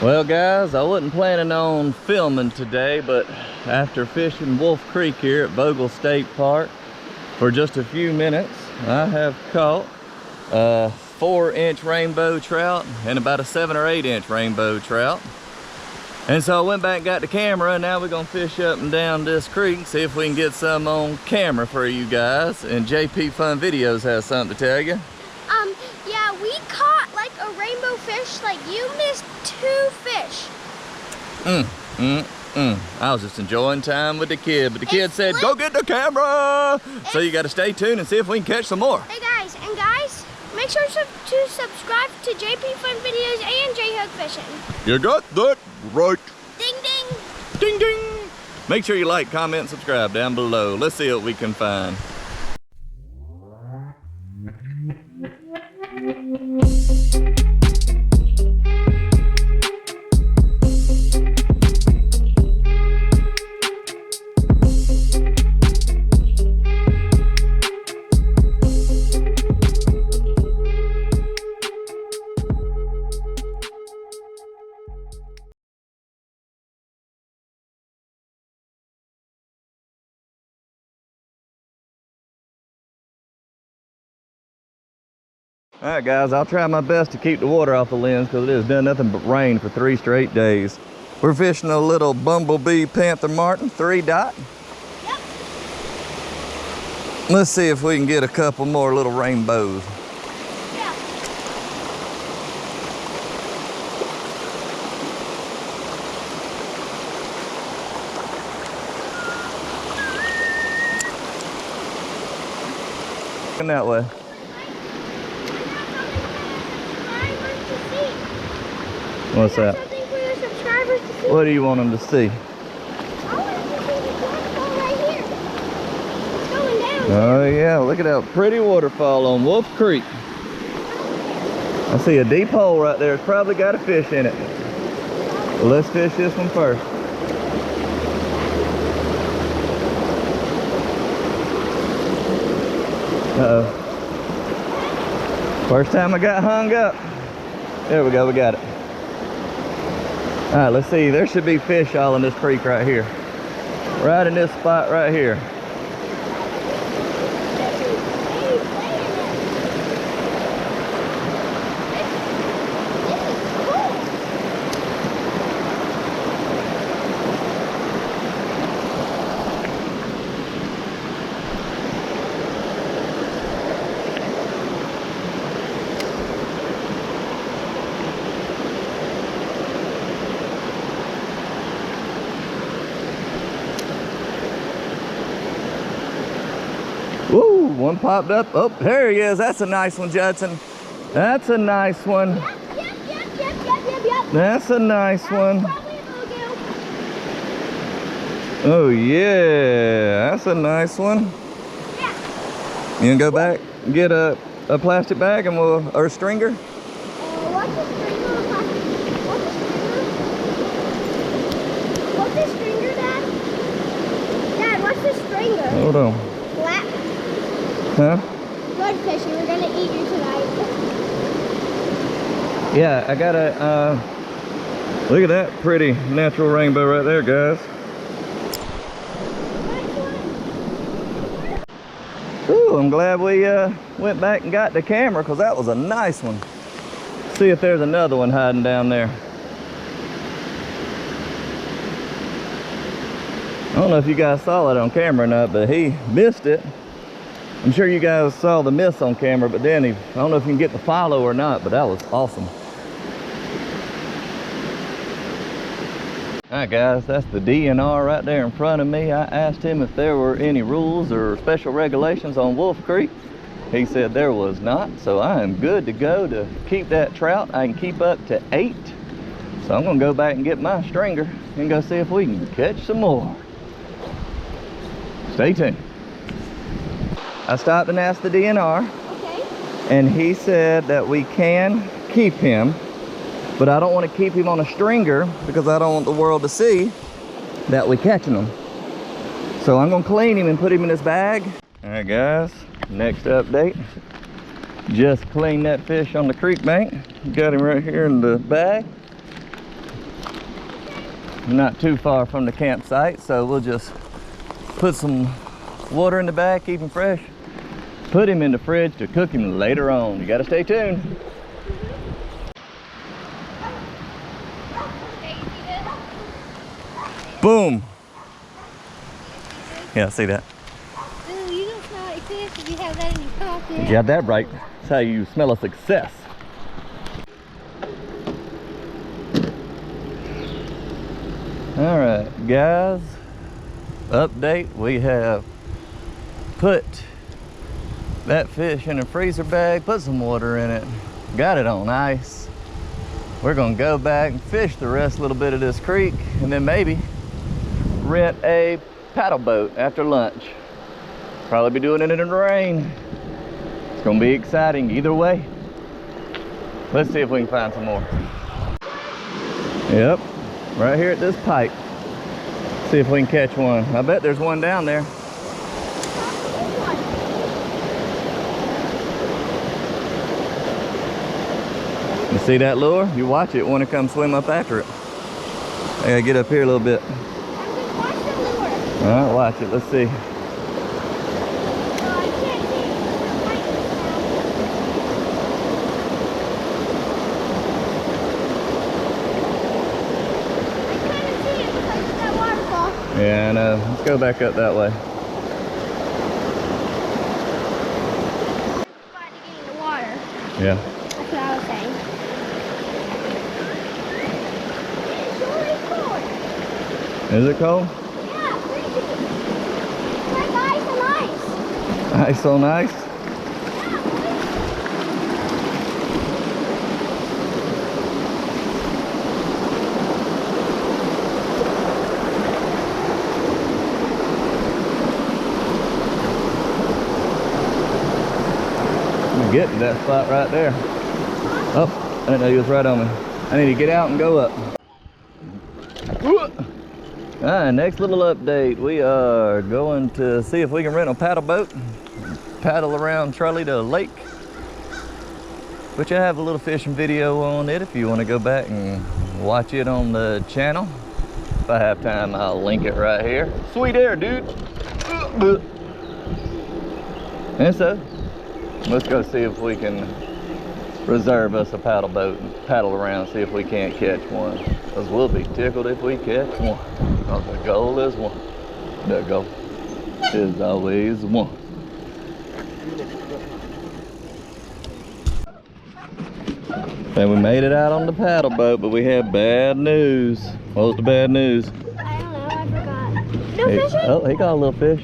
Well guys, I wasn't planning on filming today, but after fishing Wolf Creek here at Vogel State Park for just a few minutes, I have caught a 4-inch rainbow trout and about a 7 or 8-inch rainbow trout. And so I went back and got the camera, and now we're gonna fish up and down this creek, see if we can get some on camera for you guys. And JP Fun Videos has something to tell you. Yeah, we caught like a rainbow fish. Like, you missed 2 fish. I was just enjoying time with the kid, but the kid said, go get the camera! So you gotta stay tuned and see if we can catch some more. Hey guys, make sure to subscribe to JP Fun Videos and J Hook Fishing. You got that right. Ding ding! Ding ding! Make sure you like, comment, and subscribe down below. Let's see what we can find. All right guys, I'll try my best to keep the water off the lens because it has done nothing but rain for 3 straight days. We're fishing a little bumblebee panther martin 3-dot. Yep. Let's see if we can get a couple more little rainbows. Yeah. Looking that way. What's that? Something for your subscribers to see. What do you want them to see? I want them to see the waterfall right here. It's going down. Oh yeah, look at that pretty waterfall on Wolf Creek. I see a deep hole right there. It's probably got a fish in it. Well, let's fish this one first. Uh-oh. First time I got hung up. There we go, we got it. All right, let's see. There should be fish all in this creek right here. Right in this spot right here. Woo, one popped up. Oh, there he is. That's a nice one, Judson. That's a nice one. Yep. That's a nice one. Probably a Vogel. Oh, yeah. That's a nice one. Yeah. You can go back and get a plastic bag and or a stringer. What's the stringer? What's the stringer, Dad? Dad, what's the stringer? Hold on. Black. Huh? Mud fishing. We're gonna eat you tonight. Yeah, I got a, look at that pretty natural rainbow right there, guys. Ooh, I'm glad we went back and got the camera because that was a nice one. See if there's another one hiding down there. I don't know if you guys saw it on camera or not, but he missed it. I'm sure you guys saw the miss on camera, but then I don't know if you can get the follow or not, but that was awesome. All right guys, that's the DNR right there in front of me. I asked him if there were any rules or special regulations on Wolf Creek. He said there was not, so I am good to go to keep that trout. I can keep up to 8. So I'm gonna go back and get my stringer and go see if we can catch some more. Stay tuned. I stopped and asked the DNR. Okay. And he said that we can keep him, but I don't want to keep him on a stringer because I don't want the world to see that we're catching him. So I'm gonna clean him and put him in his bag. All right guys, next update. Just cleaned that fish on the creek bank. Got him right here in the bag. not too far from the campsite, so we'll just put some water in the bag, keep him fresh, put him in the fridge to cook him later on. You gotta stay tuned. Boom. Yeah, I see that. Ooh, you don't smell like fish if you have that in your pocket. You got that right. That's how you smell a success. All right, guys, update. We have put that fish in a freezer bag, put some water in it, got it on ice. We're gonna go back and fish the rest, a little bit of this creek, and then maybe rent a paddle boat after lunch. Probably be doing it in the rain. It's gonna be exciting either way. Let's see if we can find some more. Yep, right here at this pipe. See if we can catch one. I bet there's one down there. You see that lure? You watch it, want to come swim up after it. I gotta get up here a little bit. All right, watch it. Let's see. Yeah, I know. Let's go back up that way. Trying to get in the water. Yeah. That's what I was saying. It's really cold. Is it cold? Yeah, freezing. It's like ice on ice. Ice on ice? Get to that spot right there. Oh, I didn't know he was right on me. I need to get out and go up. Alright, next little update. We are going to see if we can rent a paddle boat, paddle around Trolley to a lake, which I have a little fishing video on it if you want to go back and watch it on the channel. If I have time, I'll link it right here. Sweet air, dude. And so, let's go see if we can reserve us a paddle boat and paddle around, see if we can't catch one. Because we'll be tickled if we catch one. Because the goal is one. The goal is always one. And we made it out on the paddle boat, but we had bad news. What was the bad news? I don't know, I forgot. No fishing? Oh, he got a little fish.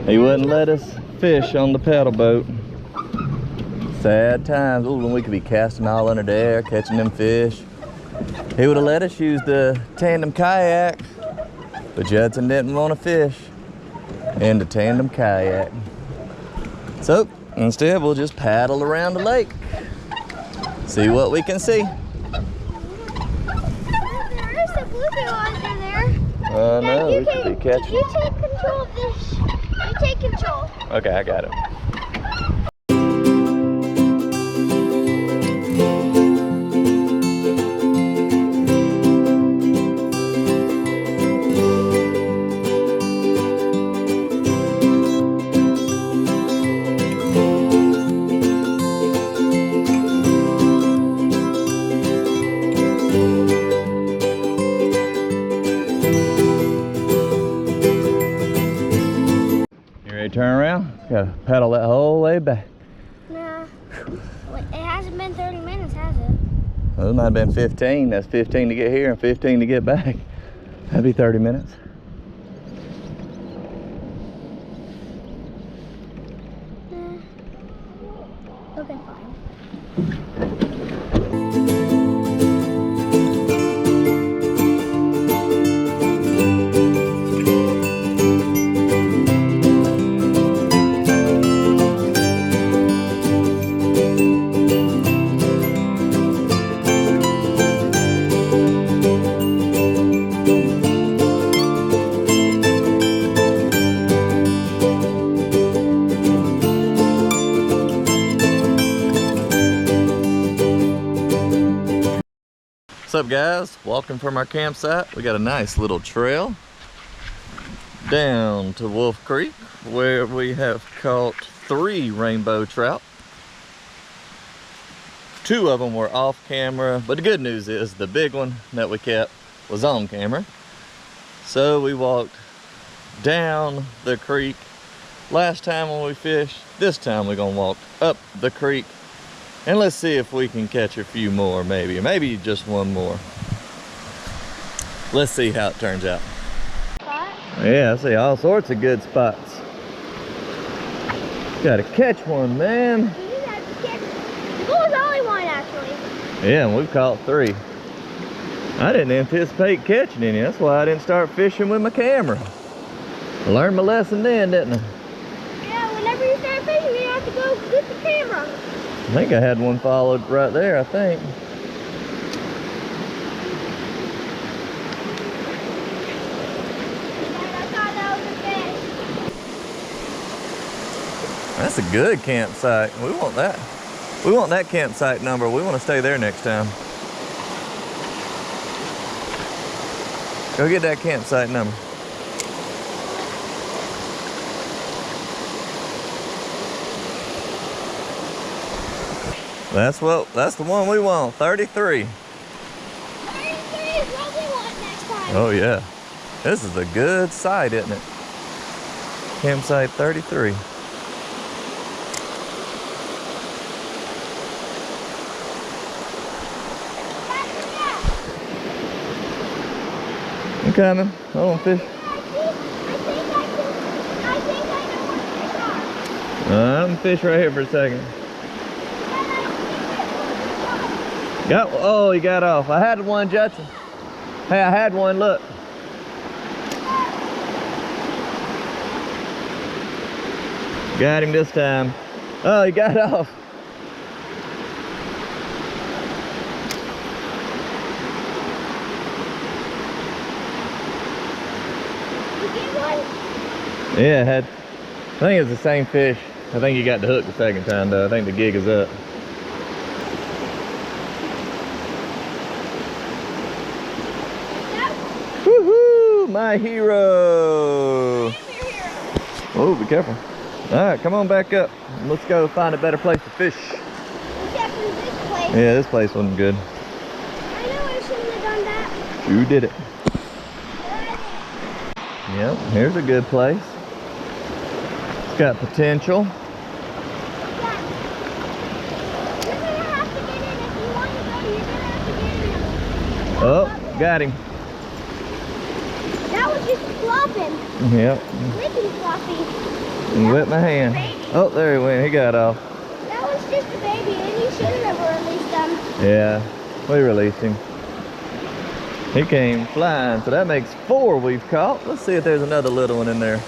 He wouldn't let us fish on the paddle boat. Sad times. Ooh, when we could be casting all under the air, catching them fish. He would have let us use the tandem kayak, but Judson didn't want to fish in the tandem kayak. So instead, we'll just paddle around the lake, see what we can see. There is a bluegill under there. No, we could be catching. You take control of this. You take control. Okay, I got it. Turn around, gotta paddle that whole way back. Nah, wait, it hasn't been 30 minutes, has it? Well, it might have been 15. That's 15 to get here and 15 to get back. That'd be 30 minutes. Okay, fine. What's up, guys? Walking from our campsite. We got a nice little trail down to Wolf Creek where we have caught 3 rainbow trout. 2 of them were off camera, but the good news is the big one that we kept was on camera. So we walked down the creek last time when we fished. This time we're gonna walk up the creek and let's see if we can catch a few more, maybe just one more. Let's see how it turns out. Yeah, I see all sorts of good spots. Gotta catch one, man. was only one, actually. Yeah, and we've caught 3. I didn't anticipate catching any. That's why I didn't start fishing with my camera. I learned my lesson then, didn't I? Yeah, whenever you start fishing, you have to go get the camera. I think I had one followed right there, I think. I thought that was a fish. That's a good campsite. We want that. We want that campsite number. We want to stay there next time. Go get that campsite number. That's the one we want, 33. 33 is what we want next time. Oh yeah. This is a good site, isn't it? Campsite 33. I'm coming. Hold on, fish. I think I know what I'm fish right here for a second. Oh, he got off. I had one, Judson. Hey, I had one, look. Got him this time. Oh, he got off. You get one? Yeah, I think it's the same fish. I think you got the hook the second time though. I think the gig is up. Woohoo! My hero! Oh, be careful. Alright, come on back up. Let's go find a better place to fish. Except for this place. Yeah, this place wasn't good. I know I shouldn't have done that. You did it. Yep, here's a good place. It's got potential. Yeah. You're gonna have to get in if you want to go. You're gonna have to get in. Oh, got him. That was just flopping. Yep. Licking floppy. Whip my hand. Oh, there he went. He got off. That was just a baby, and you shouldn't have released them. Yeah, we released him. He came flying, so that makes 4 we've caught. Let's see if there's another little one in there.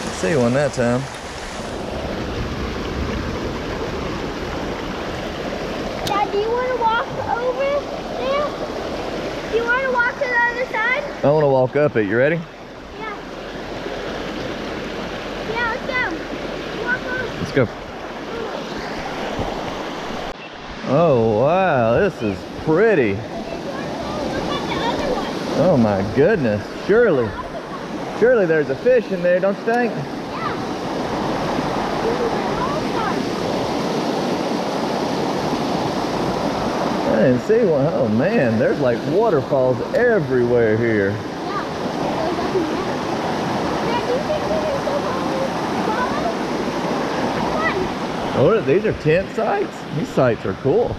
Let's see one that time. Dad, do you want to walk over there? Do you want to walk to the other side? I want to walk up it. You ready? Yeah. Yeah, let's go. Walk over. Let's go. Oh, wow. This is pretty. Look at the other one. Oh, my goodness. Surely there's a fish in there, don't you think? Yeah. I didn't see one. Oh, man. There's like waterfalls everywhere here. Yeah. Dad, do you think we can go follow? Oh, these are tent sites? These sites are cool.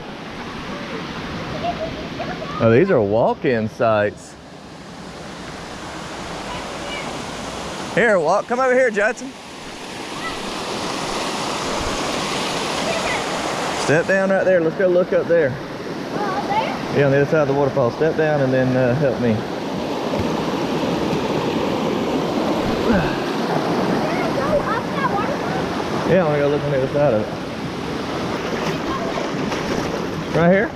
Oh, these are walk-in sites. Here, come over here, Judson. Step down right there. Let's go look up there. There? Yeah, on the other side of the waterfall. Step down and then help me. Yeah, I want to go look on the other side of it. Right here?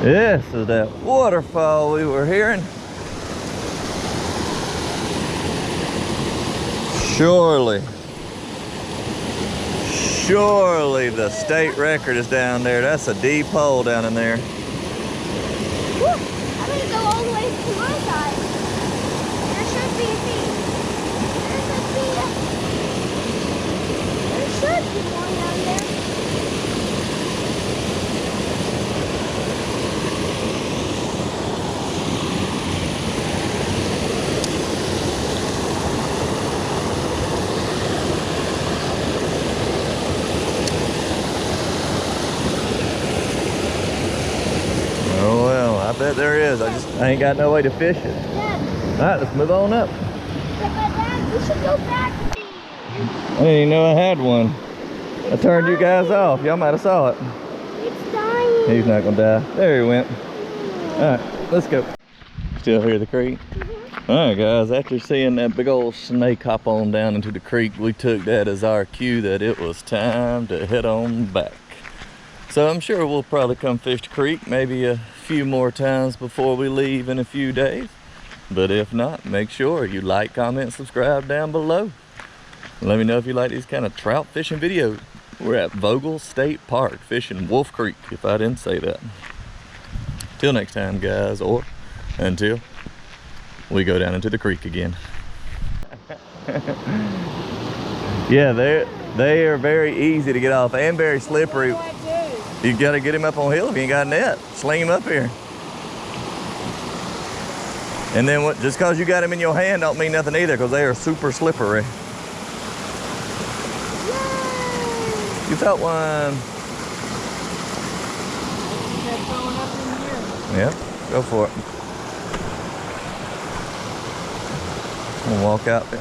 This is that waterfall we were hearing. Surely the state record is down there. That's a deep hole down in there. Woo, I'm gonna go all the way to my side. There should be a fish. There should be one down there. Oh well, I bet there is. I ain't got no way to fish it. Dad, All right, let's move on up. but Dad, we should go back there. I didn't even know I had one. I turned you guys off. Y'all might have saw it. It's dying. He's not gonna die. There he went. All right, let's go. Still hear the creek? All right, guys, after seeing that big old snake hop on down into the creek, we took that as our cue that it was time to head on back. So I'm sure we'll probably come fish the creek maybe a few more times before we leave in a few days. But if not, make sure you like, comment, subscribe down below. Let me know if you like these kind of trout fishing videos. We're at Vogel State Park fishing Wolf Creek, if I didn't say that. Till next time, guys, or until we go down into the creek again. Yeah, they are very easy to get off and very slippery. You gotta get him up on hill if you ain't got a net. Sling him up here. And then what? Just cause you got him in your hand don't mean nothing either, because they are super slippery. Yay! You felt one. Yeah, go for it. I'm gonna walk out there.